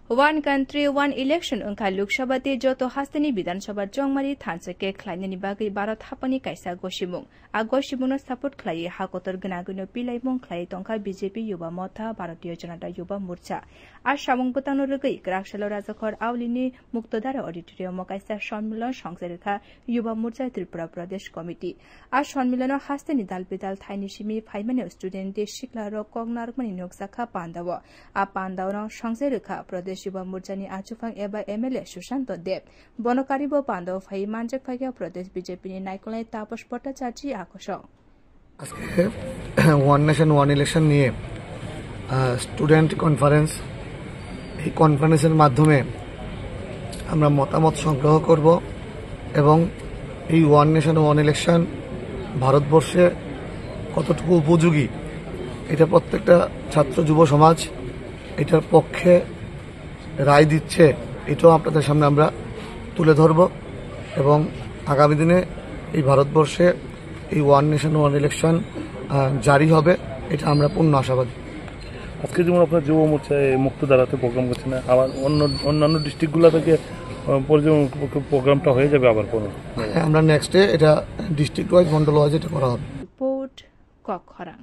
One country, one election ungka Loksabha te joto hastani Bidhansabha jongmari thansake khlainani bagui Bharat hapani kaisa gosimung. A gosimungno support khlai hakotor gnaguno pilaimung khlai tongkha BJP Yuba Motha Bharatiya Janata Yuba Morcha. A samung butano rugui Grakshalo Rajakhor Aulini Muktodara Auditorium kaisa সম্মিলন সংসেরেখা Yuba Morcha Tripura Pradesh Committee. A সম্মিলন hastani dalbidal thaini simi phaimane student de shikla ro kognarmani noksakha pandawa. A pandawa সংসেরেখা Pradesh Yuba Morchani Achufang Eba MLA Sushant Dev Bonokaribo Pando Fai Manjak Phagya Pradesh BJP ni Naikolai Taposh Bhattacharjee আকর্ষণ আজকে one nation one election নিয়ে student conference এই কনফারেন্সের মাধ্যমে আমরা মতামত সংগ্রহ করব এবং এই ওয়ান নেশন ওয়ান ইলেকশন ভারতবর্ষে কতটুকু উপযোগী এটা প্রত্যেকটা ছাত্র যুব সমাজ এটার পক্ষে রায় দিচ্ছে এটাও আপনাদের সামনে আমরা তুলে ধরব এবং আগামী দিনে এই ভারতবর্ষে এই ওয়ান নেশন ওয়ান ইলেকশন জারি হবে এটা আমরা পূর্ণ আশাবাদী। আজকে যেমন আপনার যুব মোর্চায় মুক্তধারাতে প্রোগ্রাম করছে না, আবার অন্যান্য ডিস্ট্রিক্টগুলো থেকে প্রোগ্রামটা হয়ে যাবে আবার কোনো আমরা নেক্সট ডে এটা ডিস্ট্রিক্ট ওয়াইজ মন্ডল ওয়াইজ এটা করা হবে। রিপোর্ট কক্ষরাং।